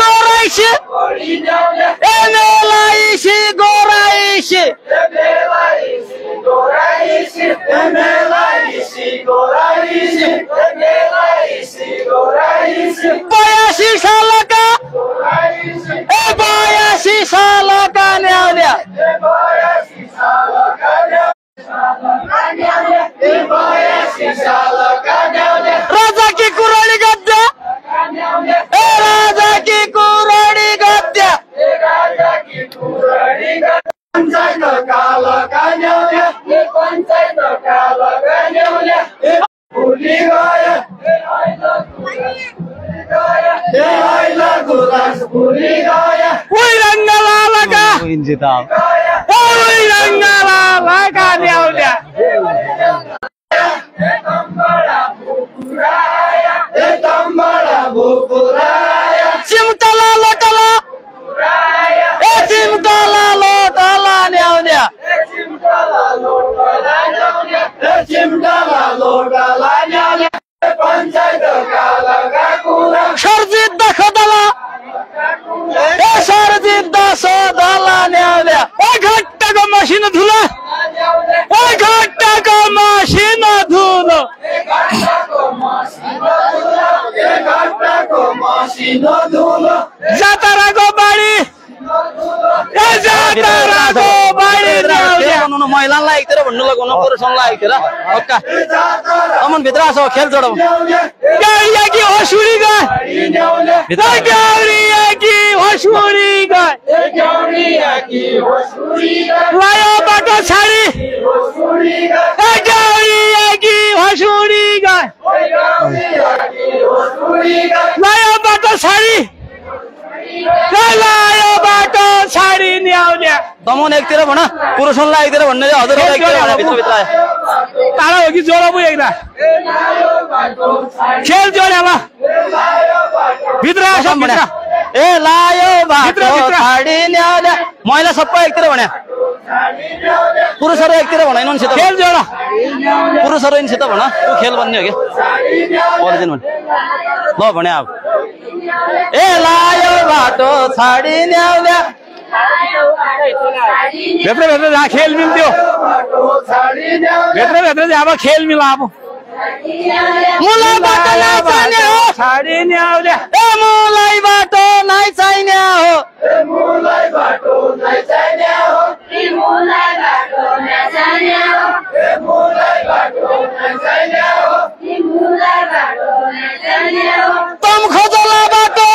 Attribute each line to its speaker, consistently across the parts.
Speaker 1: goraisi emelaisi goraisi bayasi salaka bayasi salaka nyaunya raja ki kurani gadya raja ki kurani gadya Cimtala lotala cimtala lotala nyaunya Sarjidda khodala sarjidda sodala nyaunya ghatta ko machine dhula ghatta ko machine dhulo jatara ko bari jatara ko bari बनाउनु महिलालाई एकतिर भन्नु लगाउनु पुरुषलाई एकतिर पक्का अमन भित्र आसो खेल जोडौ गाउरिया की हसुरी गए गाउरिया की हसुरी गए लायो बाटो छाडी गाउरिया की हसुरी गए लायो बाटो छाडी लायो बाटो छाडी न्याउन्या दमन एकतिर भन पुरुषलाई एकतिर भन्ने हजुरलाई एकतिर भने भित्र भित्र आयो तारा हो कि जोडा पो एकदा खेल जोड्यामा भित्र आसो भित्र ए लायो बाटो छाडी न्याउन्या महिला सबै एकतिर भन्या पुरुषहरु एकतिर भनाइनु नि त खेल जोडा पुरुषहरु इनसित भन तू खेल भन्ने हो के ओरिजिन भन ल भन्या अब ए लायो बाटो छाडी न्याउन्या भित्र भित्र जा खेल मिल्थ्यो भित्र भित्र जा अब खेल मिला अब मुलाई बाटो नाइचाइने हो छाडी न्याउन्या ए मुलाई बाटो नाइचाइने हो मुलाई बाटो नाइचाइने हो मुलाई बाटो नाइचाइने हो मुलाई बाटो नाइचाइने हो मुलाई बाटो नाइचाइने हो तम खोजला बाटो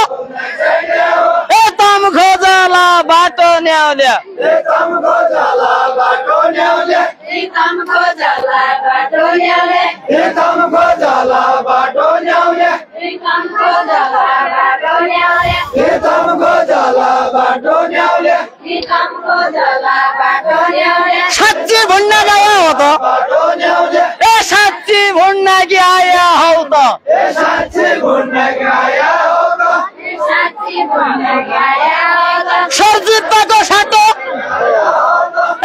Speaker 1: ए तम खोजला बाटो न्याउन्या ए तम खोजला बाटो न्याउन्या ए तम खोजला बाटो न्याउन्या ए तम खोजला बाटो न्याउन्या ए तम खोजला बाटो न्याउन्या ए तम खोजला बाटो न्याउन्या ए तम खोजला बाटो न्याउन्या साच्ची भन्न गया हो त बाटो न्याउन्या ए साच्ची भन्न गया हो त ए साच्ची भन्न गया हो त ए साच्ची भन्न गया हो त सरजितको साटो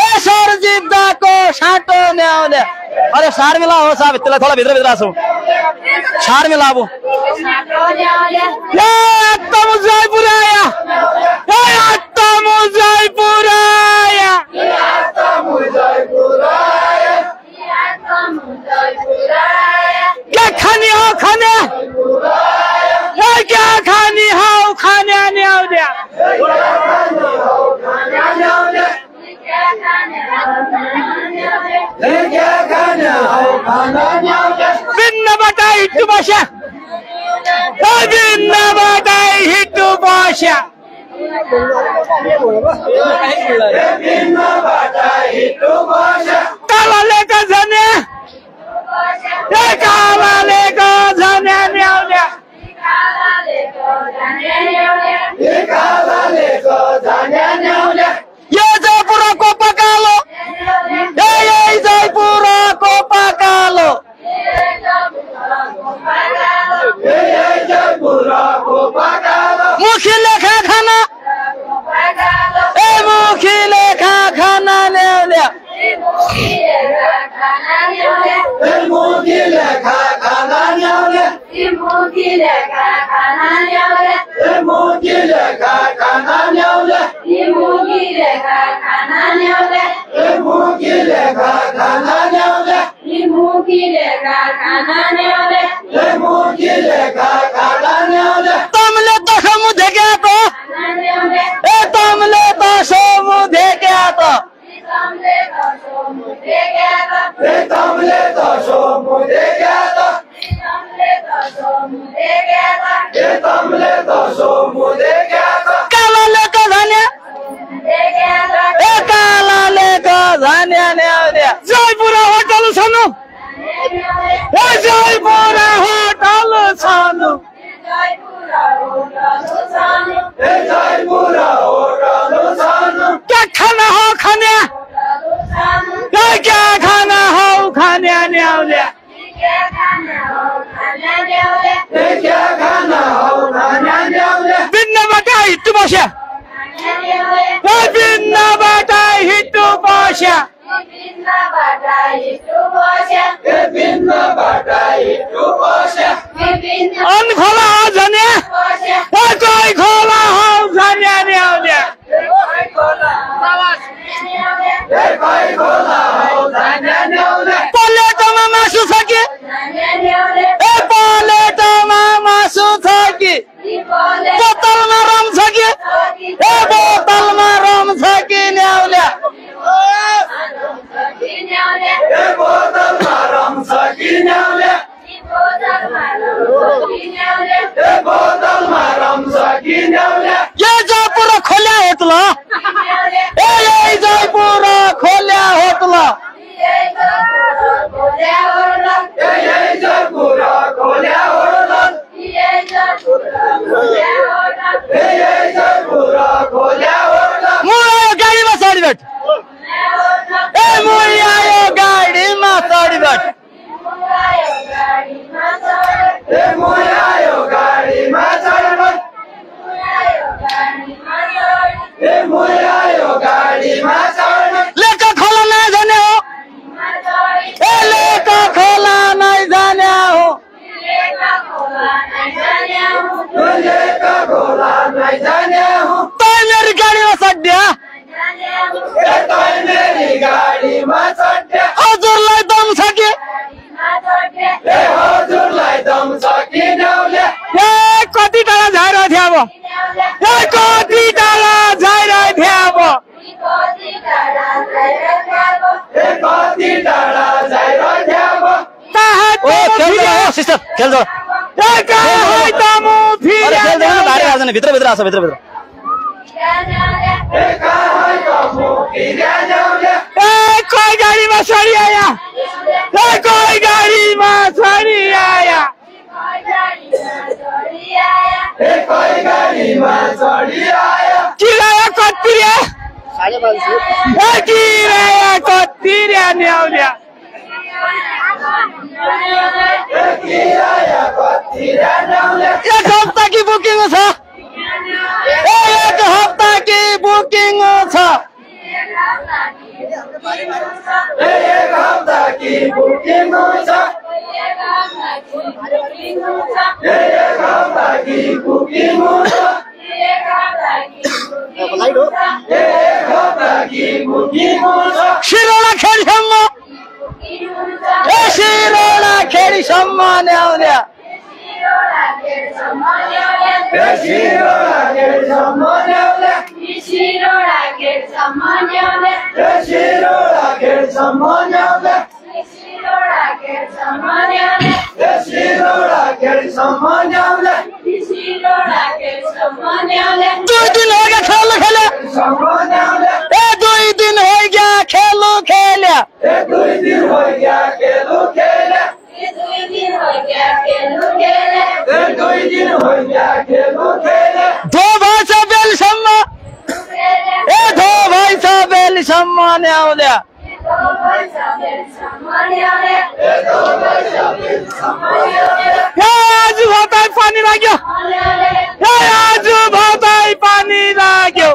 Speaker 1: ए सरजितको साटो न्याउन्या अरे सार मिला हो साहब इतना थोड़ा भित्र भित्र आसो सार मिला अब आत्ता जयपुर आया जयपुर आया क्या खानी हो खाने क्या खानी हो खाने न्याउन्या भिन्न बटाई हिट्टु भाषा भिन्न बटाई हिट्टु भाषा कालाले का झन्या कालाले का झन्या न्याउन्या ये जयपुर को पकालो ये जयपुर को पकालो मुखी लेखा खाना ए मुखी लेखा खाना न्याउन्या मुखी लेखा खाना न्याउन्या मुखी लेखा खाना न्याउन्या मुखी लेखा खाना ल्याउले
Speaker 2: निमुकी लेखा खाना ल्याउले
Speaker 1: निमुकी लेखा खाना ल्याउले
Speaker 2: निमुकी लेखा खाना ल्याउले
Speaker 1: निमुकी लेखा खाना ल्याउले तमले त समुद्र क्या त ए तमले त समुद्र क्या त
Speaker 2: तमले त समुद्र क्या त
Speaker 1: ए तमले त समुद्र क्या त
Speaker 2: तमले त समुद्र क्या त
Speaker 1: ए तमले त समुद्र क्या त कालाले त धन्या ए कालाले त धन्या ल्याउले जयपुर होटल छनु ए जयपुर होटल छनु ए जयपुर होटल छनु क्या खाना हो खाने क्या खाना हो खाने ल्याउले ए क्या खाना हो खाने ल्याउले बिन्नबाट हिट्टु बस्या ए बिन्नबाट हिट्टु बस्या ए बिन्नबाट हिट्टु बस्या अन खोला हो झन्या ए कोही खोला हो झन्या ल्याउले ए कोही खोला हो झन्या ल्याउले प्लेटमा मासु छ कि ए प्लेटमा मासु छ कि बोतलमा रम छ कि ए बोतलमा रम छ कि ल्याउले ए बोतलमा रम छ कि ल्याउले ए बोतलमा रम छ कि ल्याउले यो जयपुर खोल्या होटल ए यही जयपुर खोल्या होटल ए यही जयपुर खोल्या होटल ए यही जयपुर खोल्या होटल म आयो गाडीमा चढी बैठ ए म आयो गाडीमा चढी बैठ ए म आयो गाडीमा चढी बैठ ए म आयो गाडीमा चढी बैठ लेका खोला नै जाने हो ए लेका खोला नै जाने हो लेका खोला नै जाने हो तै मेरी गाडीमा चढ्या ए तै मेरी गाडीमा चढ्या हजुरलाई दम छ कि ए हजुरलाई दम छ कि ल्याउले ए कति टाढा झैरहेको थियो अब ए कति टाढा झैरहेको थियो अब ए कति टाढा झैरहेको थियो अब ओ खेल दो सिस्टर खेल दो ए कहाँ त म फिरे खेल दो भारी हाल्दैन भित्र भित्र आछ भित्र भित्र ए कहाँ त म फिरे ल्याउले ए कोही गाडीमा चढी आया ए कोही गाडीमा चढी आया ए कोही गाडीमा चढी आया किराया कति रे 550 ए किराया कति रे ल्याउले ए किराया कति रे ल्याउले एक हप्ता की बुकिङ छ ए एक हप्ता की बुकिङ छ ए एक हप्ता की बुकिङ छ ए एक हप्ता की बुकिङ छ ए एक हप्ता की बुकिङ छ शिरोडा खेडसम्म ए शिरोडा खेडसम्म ल्याउले ए शिरोडा खेडसम्म ल्याउले ए शिरोडा खेडसम्म ल्याउले ए शिरोडा खेडसम्म ल्याउले ए शिरोडा खेडसम्म ल्याउले ए शिरोडा खेडसम्म ल्याउले ए शिरोडा खेडसम्म ल्याउले 2 दिन हो गया खेल खेले ए 2 दिन हो गया खेल खेले ए 2 दिन हो गया खेल खेले ए 2 दिन हो गया खेल खेले ए 2 दिन हो गया खेल खेले दो भाई से बेलसम्म ए दो भाई से बेलसम्म ल्याउले आज भातै पानी लाग्यो आज भातै पानी लाग्यो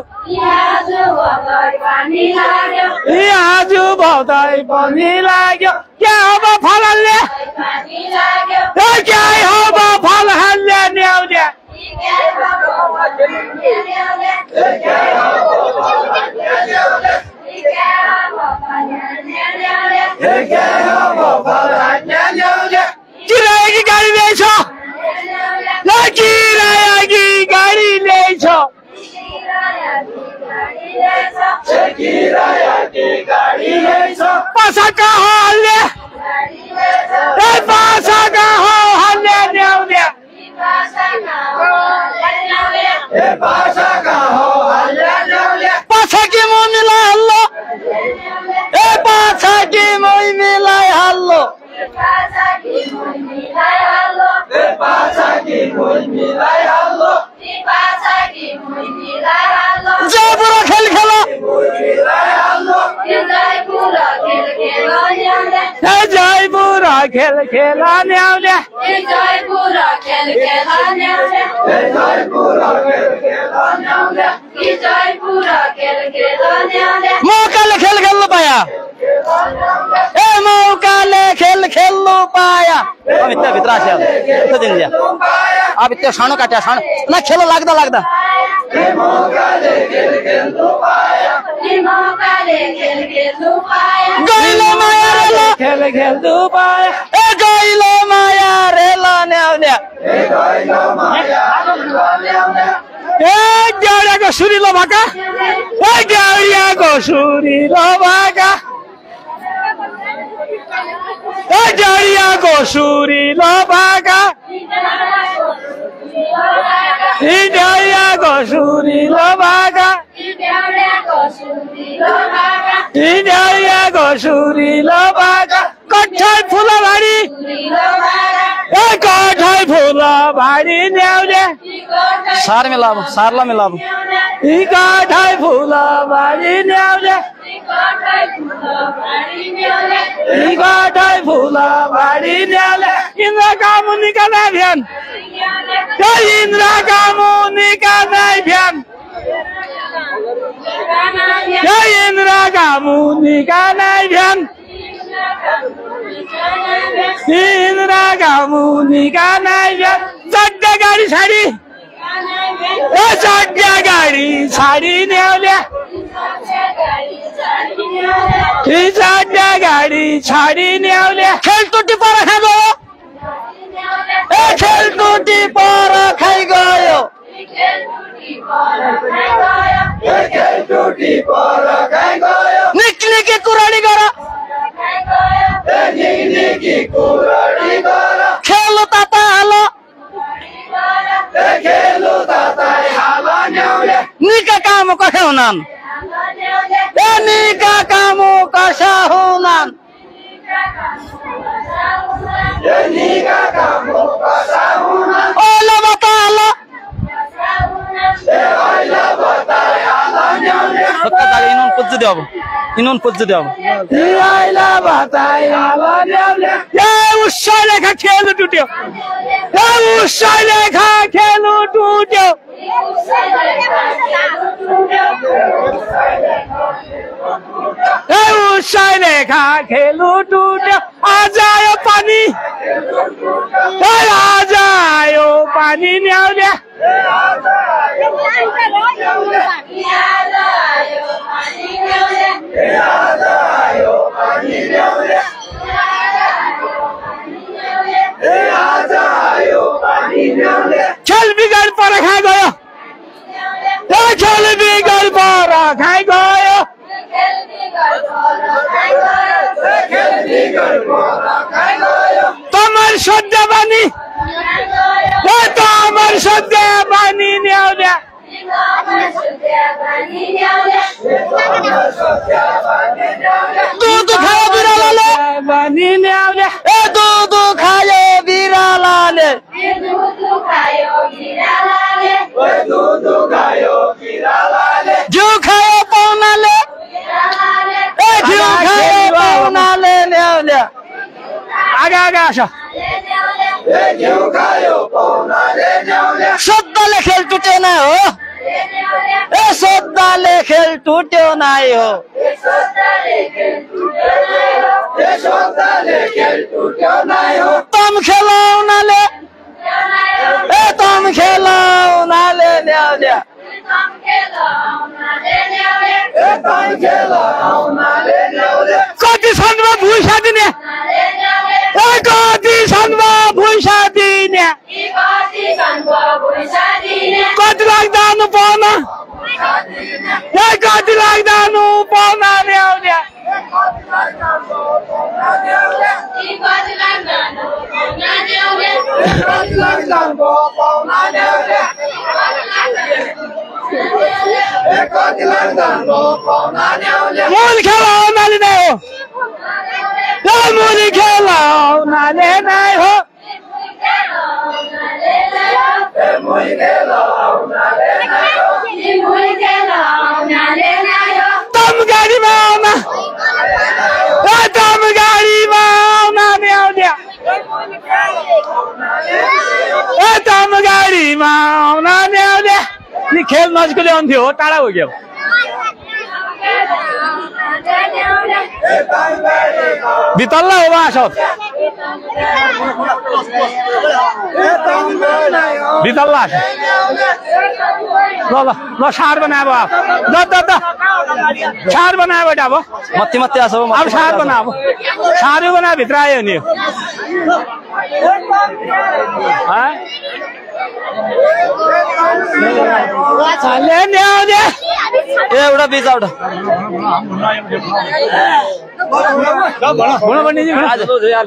Speaker 1: आज भातै पानी लाग्यो क्या अब फलले क्या अब फलले ल्याउने किराए की गाड़ी ले छो ना किराया की गाड़ी ले छो पासा का हाले पासा का हाले न्यावले पासा की मुँह मिला हल्लो पासा की मुँह मिला हल्लो जयपुरा खेल खेलो जयपुरा खेल खेला न्यावले मौका खेल खेल पाया मौका खेल खेल पाया अब इतना भितर आसे इतना दिन दिया अब इतने साणो काटा साणो ना खेलो लगता लगता गईलो माया रेला खेल खेल दू पाया गईलो माया रेला न्यावल्या गाड़िया को सुरी लो भागा गाड़िया को सुरी लो भागा गाड़िया को सुरी लो भागा गाड़िया को सुरी लो भागा गाड़िया को सुरी लो भागा कठाई फूला भाड़ी कठाई फूला भाड़ी न्यावले सार मिलाबो सारला मिलाबो कठाई फूला भाड़ी न्यावले कठाई फूला भाड़ी न्यावले इंद्रा कामुनी का नहीं ध्यान इंद्रा कामुनी का नहीं ध्यान इंद्रा कामुनी का नहीं ध्यान इंद्रा कामुनी का नहीं ध्यान चड्डा गाड़ी साड़ी चड्डा गाड़ी साड़ी न्यावल्या चड्डा गाड़ी साड़ी न्यावल्या खेल टूटी पर खा गयो खेल टूटी पर खाई गयो निकली की कुराड़ी करो खेलो ताता हालो निका काम कसा होणार निका काम कसा होणार ओला बता हालो इन्होंने पुज्ज देव इन्होंने पुज्ज देव उत्साह लेखा खेल टूटो उत्साह लेखा खेल टूटो उत्साह लेखा खेल टूटो आ जाओ पानी आ जाओ पानी न्यावल्या चल बिगड़ पर खा गयो चल बिगड़ पर खाई गयो तमर श्रद्धा बानी तमर श्रद्धा बानी न्यावल्या दूध खाओ बिरालाले बानी न्यावल्या दूध खाओ बिरालाले जो खाओ पौनाले जो खाओ पौनाले न्यावल्या आगा आगा आशा श्रद्धाले खेल टूटे ना हो श्रद्धाले खेल टूटे नहीं हो तुम खेलाओ नाले तुम खेलाओ नाले कति छन् भुइसा दिने कति छन् भुइसा दिने कति लाग्दानु पाउन कति लाग्दानु पाउन ल्याउने मुली खेलाउनाले नै हो मुली खेलाउनाले नै हो तम गाडीमा आउन तम गाडीमा आउन ल्याउने तम गाडीमा आउन ल्याउने नि खेल नजिक ल्याउँथ्यो हो टाढा हो क्या बितल्ला हो बाँस बितल्ला ल ल ल सार बनायो अब सार बनायो बेटा अब
Speaker 3: मत्ती मत्ती आसो
Speaker 1: अब सार बना अब सारू बना भित्र आयो नि
Speaker 3: एउटा बीच एउटा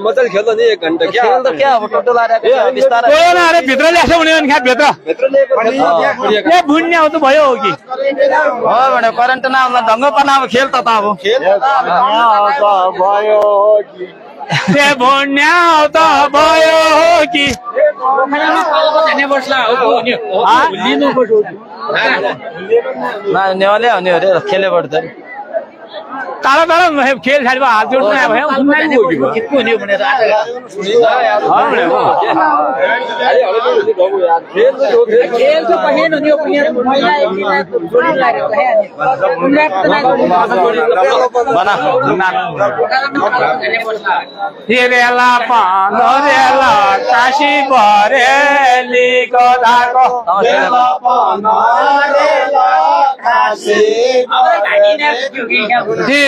Speaker 4: मजाले खेल्दा नि 1 घण्टा
Speaker 3: खेल त क्या अब टोटो लाएर बिस्तारै
Speaker 1: भित्र ल्याएको हुने भने ख्यात भित्र भुन्ने हो त भयो हो कि
Speaker 3: हो भने करेन्ट नआउँदा ढङ्ग पाना अब खेल त अब
Speaker 4: भयो
Speaker 1: भुन्ने त भयो हो कि
Speaker 3: नेवाले हुने अरे खेलेबाट त
Speaker 1: टाढा टाढा खेल खेल्यो हात जोड्नु भयो रेला पानो रेला काशी बरेलीको धाको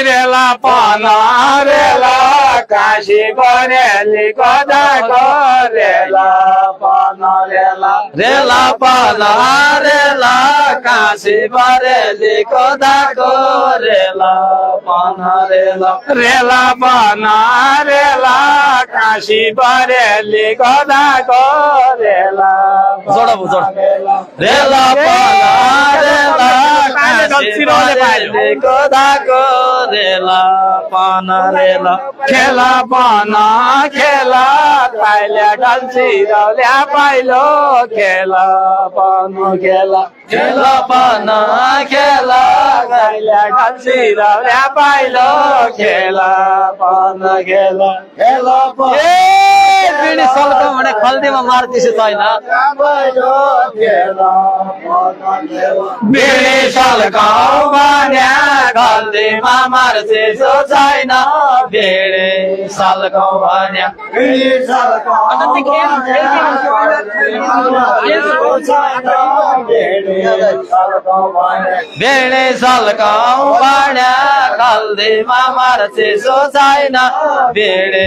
Speaker 1: रेला पाना रेला काशी बरेली कदाको रेला पाना रेला
Speaker 3: रेला पाना रेला काशी बरेली कदाको रेला पाना रेला
Speaker 1: रेला पाना रेला काशी बरेली कदाको रेला
Speaker 3: जोडा जोड रेला पाना रेला काशी बरेली कदाको रेला पाना रेला
Speaker 1: खेला पाना खेला पाइले डल्सी रौल्या पाइलो खेला पाना खेला
Speaker 3: खेला पाना खेला
Speaker 1: पाइले डल्सी रौल्या पाइलो खेला पाना खेला खेला
Speaker 3: पिँढी सल्को भने खल्दीमा मार्दिसे छैन
Speaker 1: बिँडी सल्काउ भन्या खल्दीमा मार्दिसे छैन
Speaker 3: बिँडी सल्काउ भन्या बिँडी सल्काउ भन्या खल्दीमा मार्दिसे छैन बिँडी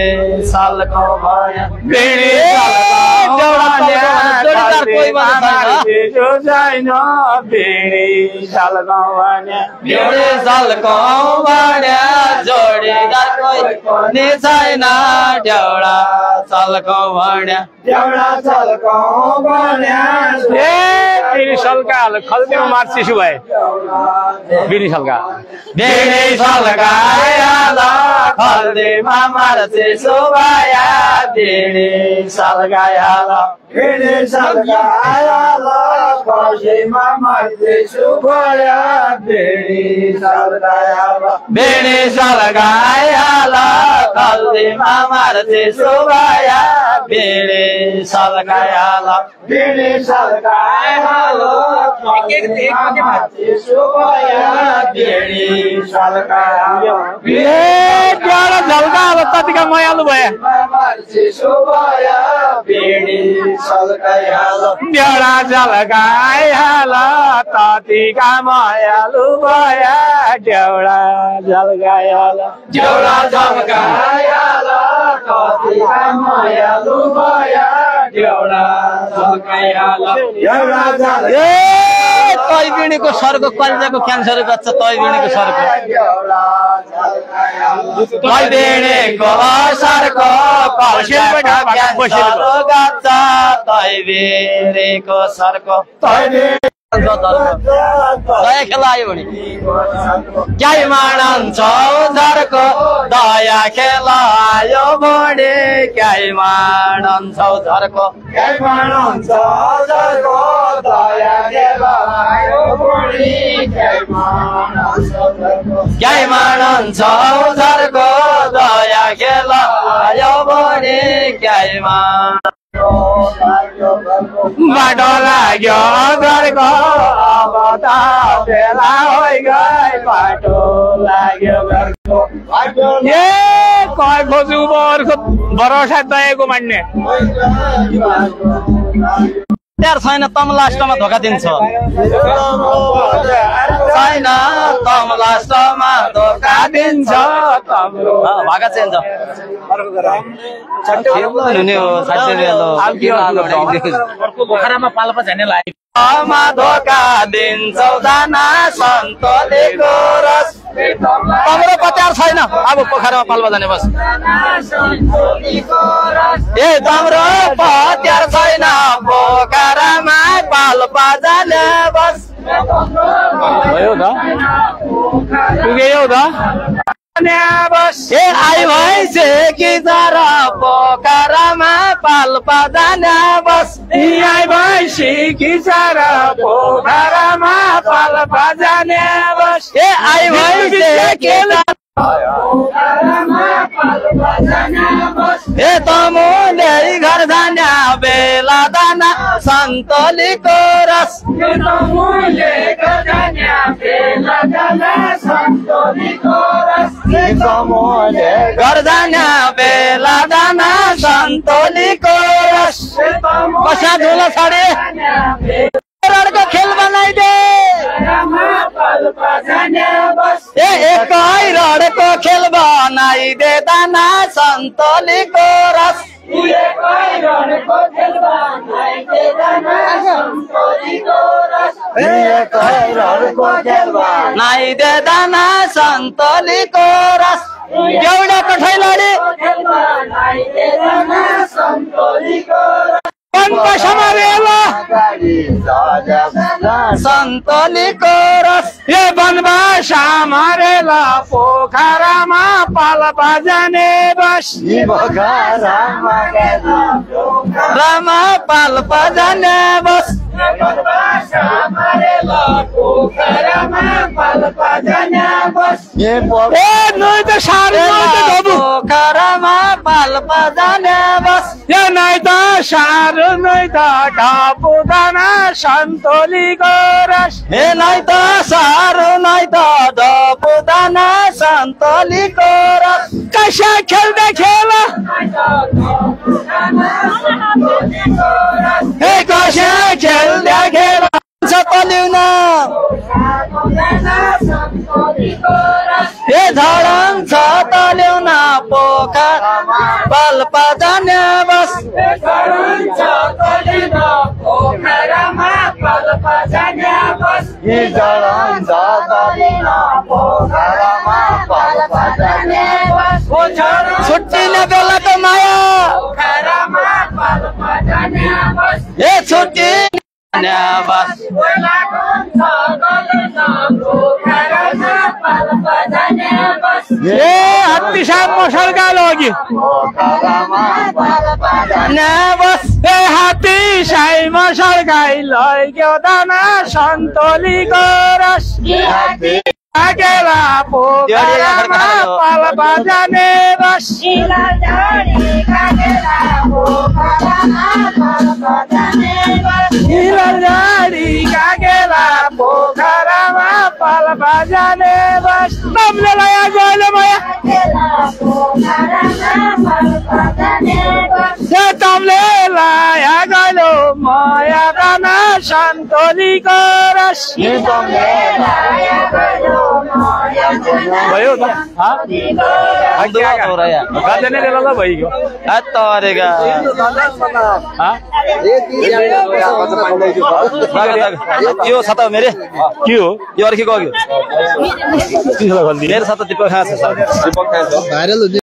Speaker 3: सल्काउ भन्या
Speaker 1: बिँडी छैन बिँडी सल्काउ भन्या
Speaker 3: बिँडी सल्काउ भन्या जोडीदार कोही पनि छैन ड्याउडा सल्काउ भन्या
Speaker 1: बिँडी सल्का खल्दीमा मार्चिसु भए बिँडी सल्का
Speaker 3: बिँडी सल्काएर खल्दीमा मार्चिसु भया बिँडी सल्काएर
Speaker 1: बिँडी सल्काएर खल्दीमा मार्चिसु भया बिँडी सल्काएर
Speaker 3: बिँडी सल्काएर खल्दीमा मार्चिसु भया बिँडी सल्काएर
Speaker 1: बिँडी सल्काएर खल्दीमा मार्चिसु भया बिँडी सल्काएर ड्याउडा झल्का अब कतिका मयालु भए ड्याउडा झल्काइहाल तातीका मायालु भया देउडा झल्कायाला
Speaker 4: देउडा झल्कायाला तातीका मायालु भया देउडा झल्कायाला
Speaker 3: तै बिणीको सरको कलिजाको क्यान्सर बच्चा तै बिणीको सरको
Speaker 1: तै बिणीको सरको कलिजाको क्यान्सर
Speaker 3: बच्चा तै बिणीको सरको दया खेला आयो भने
Speaker 1: जय मानन्छ उधरको दया खेला आयो भने
Speaker 3: जय मानन्छ उधरको
Speaker 1: जय मानन्छ उधरको दया खेला आयो भने जय मानन्छ उधरको दया खेला आयो भने जय मान बाटो लाग्यो घरको अब त बेला गए बाटो लाग्यो घरको ए कय खोजु बरको भरोसा दएको मान्ने
Speaker 3: त्यार छैन तम लास्टमा धोका दिन्छ छैन तम लास्टमा धोका दिन्छ भागा चाहिँ
Speaker 1: पोखरामा पाल्पा झ्याने लाग्यो
Speaker 3: धोका दिन्छौ दाना सन्तोलीको रस तम्रो पत्यार छैन अब पोखरामा पाल्पा जाने बस ए तम्रो पत्यार छैन पोखरामा पाल्पा जाने बस
Speaker 1: पुग्यो त
Speaker 3: ए आई भैँसे कि जरा पोखरामा पाल्पा जाने बस
Speaker 1: आई भैँसी कि जरा पोखरामा पाल्पा जाने बस
Speaker 3: ए आई भैँसे कि ए तमुले घर जाने बेला दाना सन्तोलीको रस घर जाने बेला दाना सन्तोलीको रस कसा धुलो छाडे रडको खेल बनाइदे ए एकै रडको खेल बनाइदे दाना सन्तोलीको रस नाइदे दाना सन्तोलीको रस एउटा कठैलाडी सन्तोलीको रस
Speaker 1: ए वनवासा मरेला पोखरामा पाल्पा जाने बस
Speaker 3: रामा पाल्पा जाने बस
Speaker 1: ए नै त साह्रो
Speaker 3: पोखरामा पाल्पा जाने बस
Speaker 1: ए नै त साह्रो नै त ढापु दाना सन्तोलीको रस
Speaker 3: ए नै त साह्रो नै त ढापु दाना सन्तोलीको रस
Speaker 1: कैसा खेल्दा खेल
Speaker 3: ए कैसा खेल्दा खेल तलिउन ए झडङ छ तलिउन पोखरा पाल्पा जाने बस छुट्टिने बेलाको माया ए छुट्टी बस
Speaker 1: ए हत्ती साहब मसलका लगी
Speaker 3: बस
Speaker 1: ए हात्ती साई मसलकाई लग्यो दाना सन्तोलीको रस आगेला पोखरामा पाल्पा जाने बस हिलझाडी कागेला पोखरामा पाल्पा जाने बस तमले लाया गयो माया तमले लाया गयो माया दाना सन्तोलीको रस भयो त गाते नै ल भइगयो
Speaker 3: तरेगा यो छ त मेरो
Speaker 1: के हो
Speaker 3: यो अर्को गयो मेरो छ त दीपक खास छ